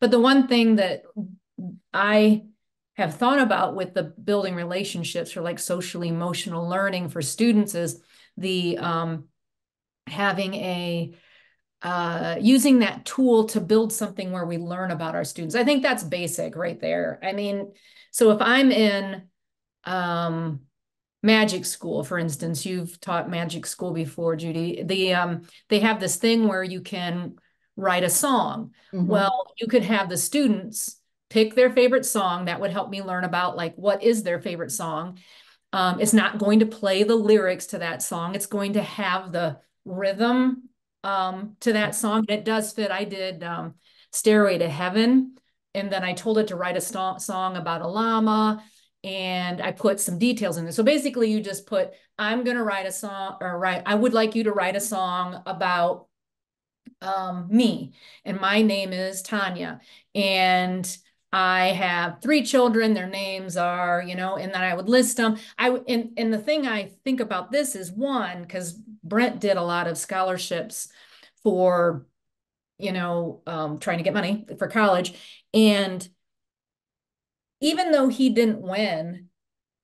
But the one thing that I have thought about with the building relationships for like social emotional learning for students is the having a using that tool to build something where we learn about our students. I think that's basic right there. I mean, so if I'm in um, magic school, for instance, you've taught magic school before, Judy. They have this thing where you can write a song. Hmm. Well, you could have the students pick their favorite song. That would help me learn about like what is their favorite song. It's not going to play the lyrics to that song. It's going to have the rhythm to that song. And it does fit. I did Stairway to Heaven, and then I told it to write a song about a llama, and I put some details in there. So basically, you just put, I'm going to write a song, or write, I would like you to write a song about me, and my name is Tanya, and I have three children. Their names are, and then I would list them. And the thing I think about this is one, because Brent did a lot of scholarships for, trying to get money for college. And even though he didn't win,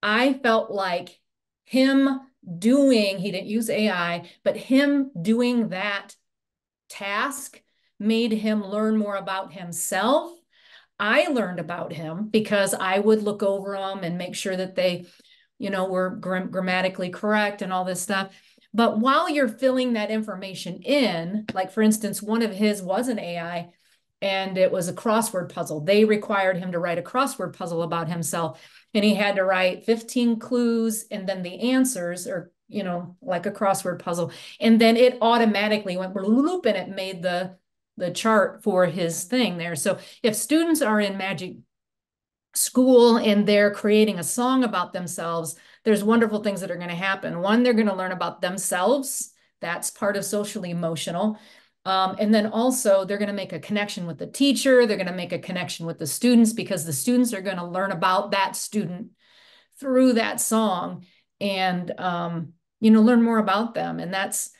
I felt like him he didn't use AI, but him doing that task made him learn more about himself. I learned about him because I would look over them and make sure that they, were grammatically correct and all this stuff. But while you're filling that information in, like for instance, one of his was an AI and it was a crossword puzzle. They required him to write a crossword puzzle about himself. And he had to write 15 clues and then the answers, or, like a crossword puzzle. And then it automatically went bloop and it made the chart for his thing there. So if students are in magic school and they're creating a song about themselves, there's wonderful things that are going to happen. One, they're going to learn about themselves. That's part of social emotional. And then also they're going to make a connection with the teacher. They're going to make a connection with the students because the students are going to learn about that student through that song and learn more about them. And that's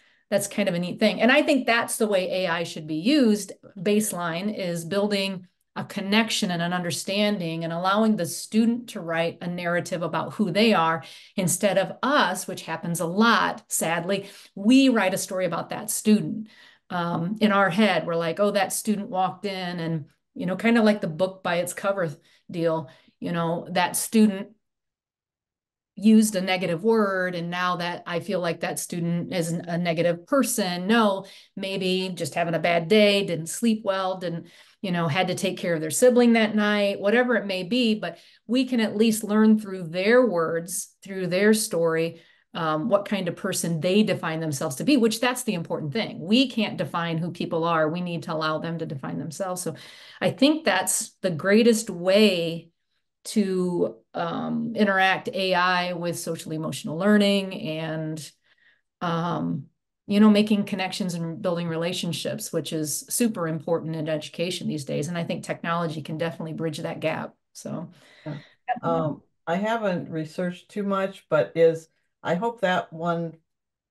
kind of a neat thing. And I think that's the way AI should be used. Baseline is building a connection and an understanding and allowing the student to write a narrative about who they are instead of us, which happens a lot, sadly. We write a story about that student. In our head, we're like, oh, that student walked in and, kind of like the book by its cover deal, that student used a negative word and now that I feel like that student is a negative person. No, maybe just having a bad day, didn't sleep well, didn't, had to take care of their sibling that night, whatever it may be. But we can at least learn through their words, through their story, what kind of person they define themselves to be, which that's the important thing. We can't define who people are. We need to allow them to define themselves. So I think that's the greatest way to interact AI with social emotional learning and making connections and building relationships, which is super important in education these days. And I think technology can definitely bridge that gap. So, Yeah. yeah. I haven't researched too much, but I hope that one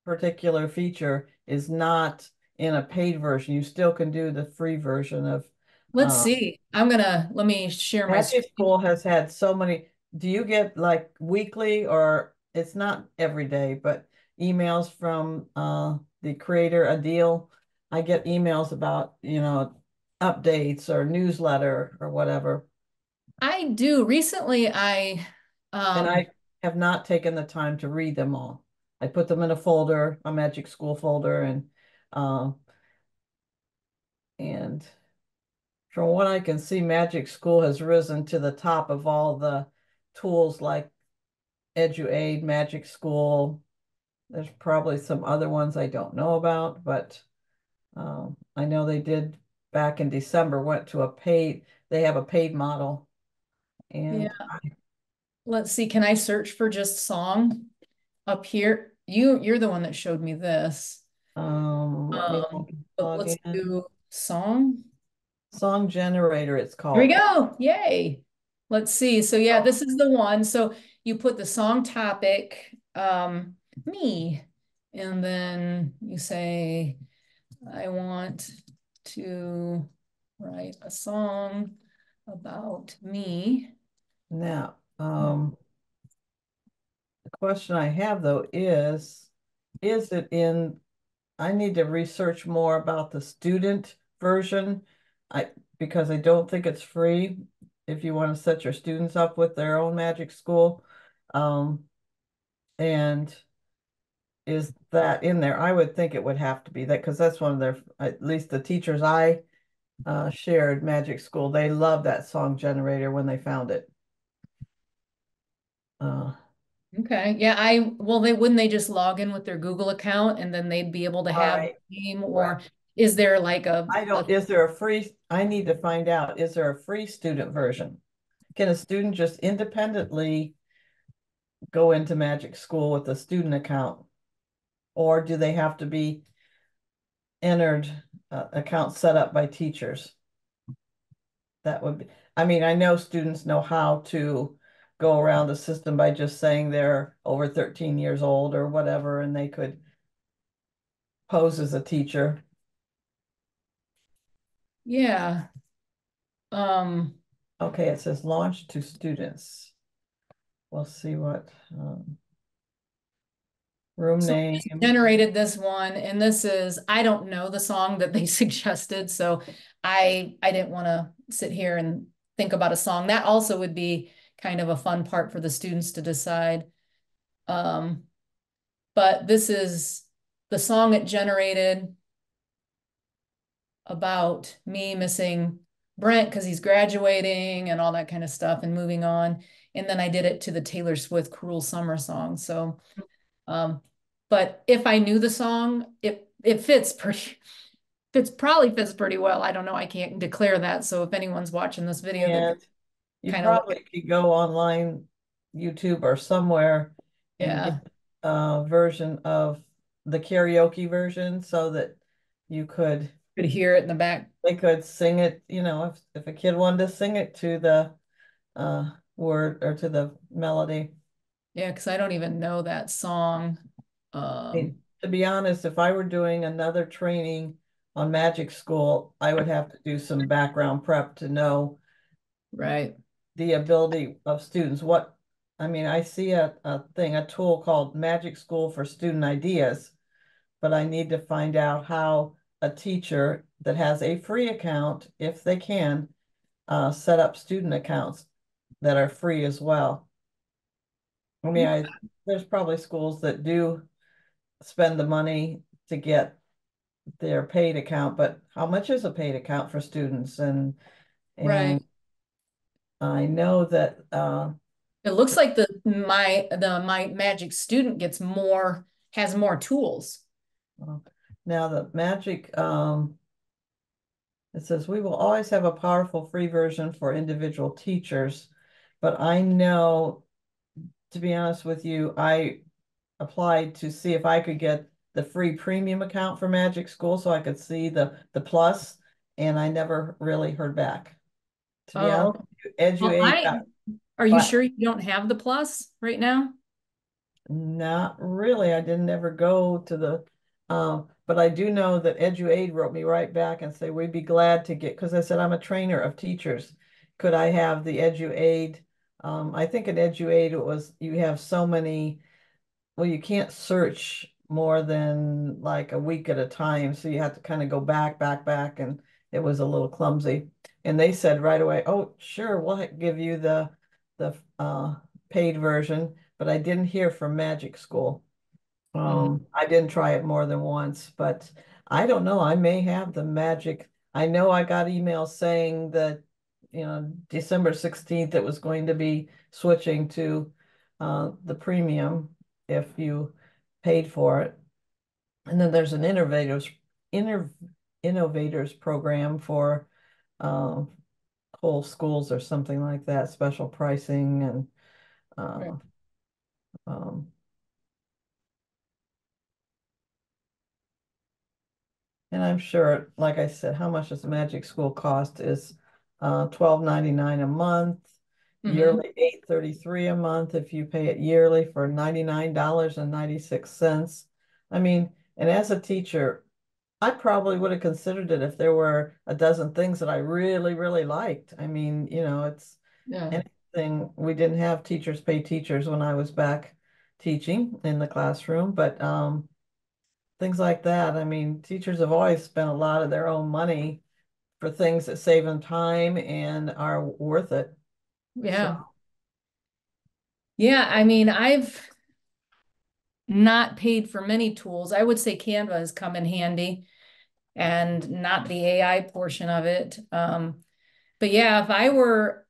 particular feature is not in a paid version. You still can do the free version of Let's uh, see. Let me share my Magic screen. School has had so many. Do you get like weekly or it's not every day, but emails from the creator, Adil? I get emails about, updates or newsletter or whatever. I do. Recently, And um, I have not taken the time to read them all. I put them in a folder, a Magic School folder, uh, and from what I can see, Magic School has risen to the top of all the tools like EduAid, Magic School. There's probably some other ones I don't know about, but I know they did back in December, they have a paid model. yeah, And let's see. Can I search for just song up here? You're the one that showed me this. let me But log let's in. do song. Song Generator, it's Here we called. go. Yay. Let's see. So yeah, Oh, this is the one. So you put the song topic, me, and then you say, I want to Write a song about me. Now, the question I have though is it in, I need to research more about the student version. I because I don't think it's free if you want to set your students up with their own magic school. Um, and is that in there? I would think it would have to be that because that's one of their, at least the teachers I shared magic school, they loved that song generator when they found it. Uh, Okay. Yeah, well, they wouldn't they just log in with their Google account and then they'd be able to have right, the name, right. or is there like I a don't, is there a free, I need to find out, is there a free student version? Can a student just independently go into magic school with a student account? Or do they have to be entered, accounts set up by teachers? That would be, I mean, I know students know how to go around the system by just saying they're over 13 years old or whatever, and they could pose as a teacher. yeah. Um, Okay, it says launch to students. We'll see what room so I name. just generated this one, and this is, I don't know the song that they suggested, so I didn't want to sit here and think about a song. That also would be kind of a fun part for the students to decide. Um, but this is the song it generated about me missing Brent because he's graduating and all that kind of stuff and moving on. And then I did it to the Taylor Swift Cruel Summer song. So, um, but if I knew the song, it probably fits pretty well. I don't know. I can't declare that. So if anyone's watching this video, they could And you kind of look at, probably could go online, YouTube or somewhere and get yeah, a version of the karaoke version so that you could, could hear it in the back. they could sing it, if a kid wanted to sing it to the word or to the melody. Yeah, because I don't even know that song. I Um, mean, to be honest, if I were doing another training on magic school, I would have to do some background prep to know right. the ability of students. I mean, I see a tool called Magic School for Student Ideas, but I need to find out how a teacher that has a free account, if they can, set up student accounts that are free as well. I mean, there's probably schools that do spend the money to get their paid account, but how much is a paid account for students? And Right. I know that It looks like the my magic student gets more has more tools. uh, now the magic it says we will always have a powerful free version for individual teachers, but I know, to be honest with you, I applied to see if I could get the free premium account for Magic School so I could see the plus, and I never really heard back. To be Oh, honest, okay. Well, Edu8 got, are you but sure you don't have the plus right now? not really. I didn't ever go to the, but I do know that EduAid wrote me right back and say, we'd be glad to get, because I said, I'm a trainer of teachers. Could I have the EduAid? I think at EduAid it was, you have so many, well, you can't search more than like a week at a time. So you have to kind of go back, and it was a little clumsy. And they said right away, oh, sure, we'll give you the paid version, but I didn't hear from Magic School. Mm, I didn't try it more than once, but I don't know. I may have the Magic. I know I got emails saying that, December 16th, it was going to be switching to the premium if you paid for it. And then there's an inner, innovators program for uh, whole schools or something like that, special pricing and right. uh, um, and I'm sure, like I said, how much does Magic School cost is $12.99 a month, Hmm. yearly $8.33 a month if you pay it yearly for $99.96. I mean, and as a teacher, I probably would have considered it if there were a dozen things that I really, really liked. I mean, it's Yeah. anything. We didn't have teachers pay teachers when I was back teaching in the classroom, but things like that. I mean, teachers have always spent a lot of their own money for things that save them time and are worth it. So, Yeah. Yeah. I mean, I've not paid for many tools. I would say Canva has come in handy and not the AI portion of it. But yeah, if I were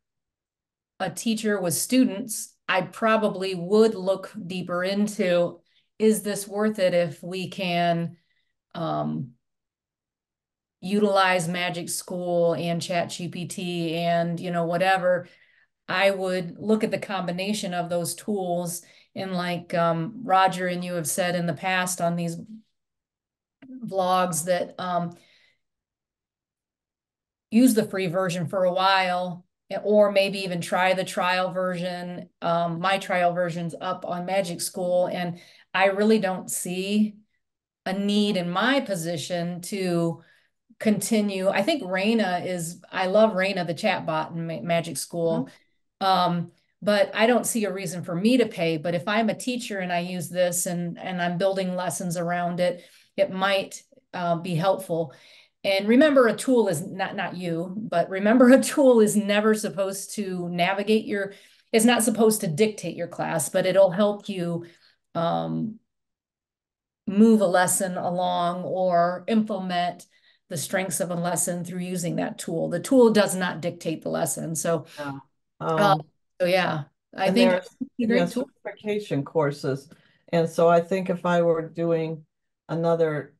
a teacher with students, I probably would look deeper into, is this worth it if we can um, utilize Magic School and ChatGPT and, whatever. I would look at the combination of those tools. And like Roger and you have said in the past on these vlogs that use the free version for a while, or maybe even try the trial version. My trial version's up on Magic School, and I really don't see a need in my position to continue. I think I love Raina, the chat bot in Magic School. mhm. Um, but I don't see a reason for me to pay. But if I'm a teacher and I use this and I'm building lessons around it, it might be helpful. And remember, a tool is not you, but remember, a tool is never supposed to navigate it's not supposed to dictate your class, but it'll help you um, move a lesson along or implement the strengths of a lesson through using that tool. The tool does not dictate the lesson. Yeah. Uh, Um, so yeah, I and think there's, it's a yeah, great tool. certification courses. And so I think if I were doing another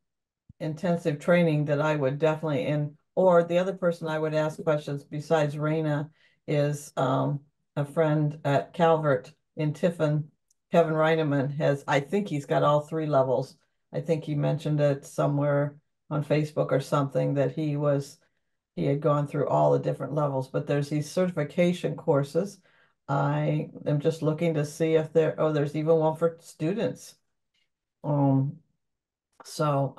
intensive training that I would definitely, or the other person I would ask questions besides Raina is a friend at Calvert in Tiffin. Kevin Reineman I think he's got all three levels. I think he mentioned it somewhere on Facebook or something that he had gone through all the different levels, but there's these certification courses. I am just looking to see if there's even one for students. Um, so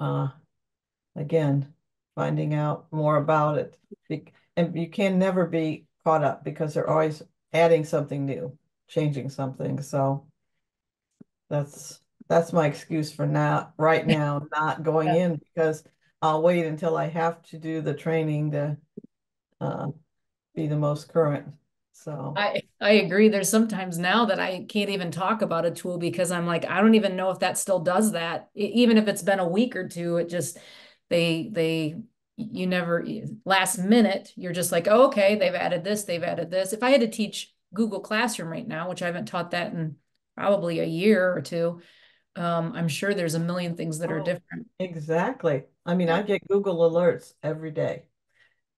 again, finding out more about it. And you can never be caught up because they're always adding something new, changing something. So that's that's my excuse for now, right now, not going Yeah. in because I'll wait until I have to do the training to uh, be the most current. So, I agree. There's sometimes now that I can't even talk about a tool because I'm like, I don't even know if that still does that. Even if it's been a week or two, it just they you never last minute, you're just like, oh, okay, they've added this, they've added this. If I had to teach Google Classroom right now, which I haven't taught that in probably a year or two, I'm sure there's a million things that are oh, different. exactly. I mean, Yeah. I get Google alerts every day,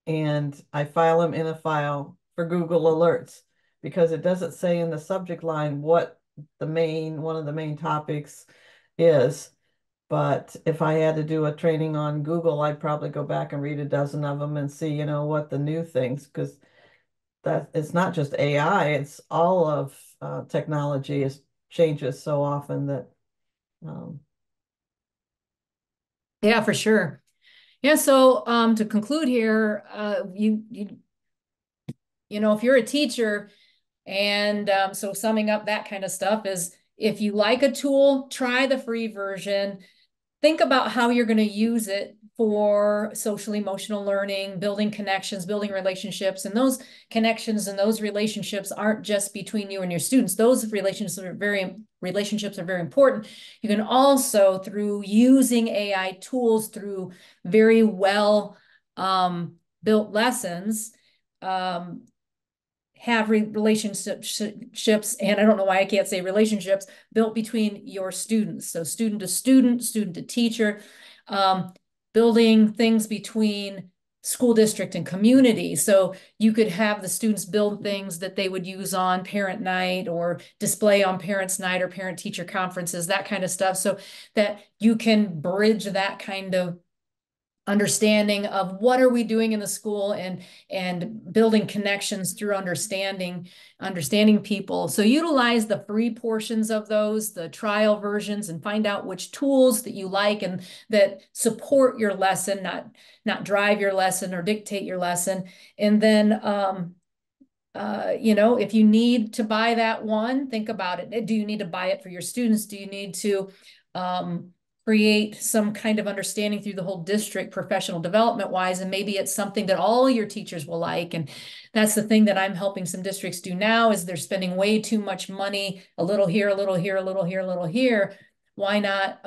and I file them in a file for Google Alerts because it doesn't say in the subject line what one of the main topics is. But if I had to do a training on Google, I'd probably go back and read a dozen of them and see, what the new things, because that it's not just AI, it's all of technology is changes so often that um, Yeah, for sure. Yeah, so to conclude here, if you're a teacher, and so summing up that kind of stuff is if you like a tool, try the free version. Think about how you're going to use it for social emotional learning, building connections, building relationships. And those connections and those relationships aren't just between you and your students. Those relationships are very important. You can also, through using AI tools, through very well built lessons, um, have relationships, and I don't know why I can't say relationships, built between your students. So student to student, student to teacher, um, building things between school district and community. So you could have the students build things that they would use on parent night or display on parents night or parent teacher conferences, that kind of stuff. So that you can bridge that kind of understanding of what are we doing in the school, and building connections through understanding people. So utilize the free portions of those, the trial versions, and find out which tools that you like and that support your lesson, not drive your lesson or dictate your lesson. And then if you need to buy that one, think about it. Do you need to buy it for your students? Do you need to um, create some kind of understanding through the whole district professional development wise? And maybe it's something that all your teachers will like. And that's the thing that I'm helping some districts do now is they're spending way too much money, a little here, a little here, a little here, a little here. Why not,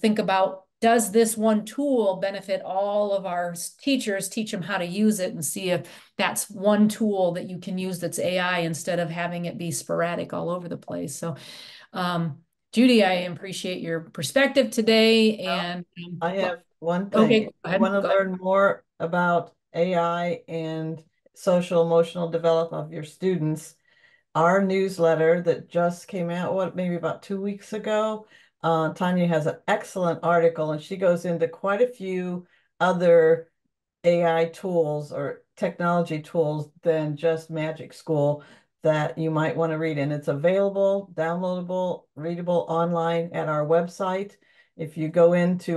think about, does this one tool benefit all of our teachers, teach them how to use it, and see if that's one tool that you can use that's AI instead of having it be sporadic all over the place. So, Judy, I appreciate your perspective today. Well, And I have one thing. okay, If go you want ahead. to Go ahead. learn more about AI and social emotional development of your students, our newsletter that just came out, what, maybe about 2 weeks ago, Tanya has an excellent article, and she goes into quite a few other AI tools or technology tools than just Magic School that you might want to read. And it's available, downloadable, readable online at our website. If you go into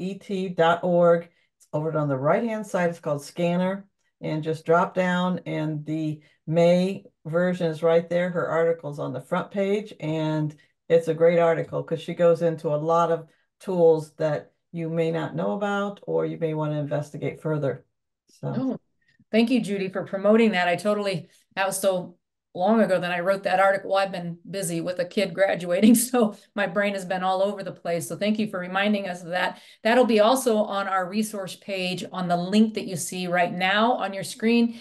NWOET.org, it's over on the right-hand side. It's called Scanner. And just drop down, and the May version is right there. Her article's on the front page, and it's a great article because she goes into a lot of tools that you may not know about or you may want to investigate further. So, Oh, thank you, Judy, for promoting that. That was so long ago that I wrote that article. I've been busy with a kid graduating, so my brain has been all over the place. So thank you for reminding us of that. That'll be also on our resource page on the link that you see right now on your screen.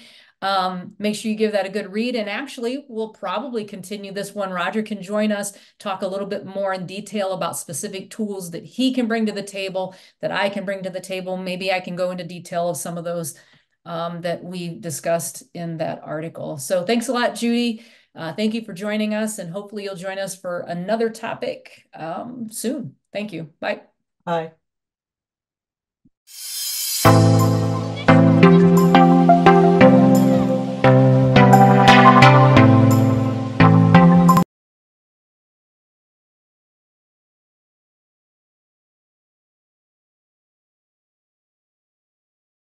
Make sure you give that a good read. And actually, we'll probably continue this one. Roger can join us, talk a little bit more in detail about specific tools that he can bring to the table, that I can bring to the table. Maybe I can go into detail of some of those that we discussed in that article. So thanks a lot, Judy. Thank you for joining us, and hopefully you'll join us for another topic soon. Thank you. Bye. hi.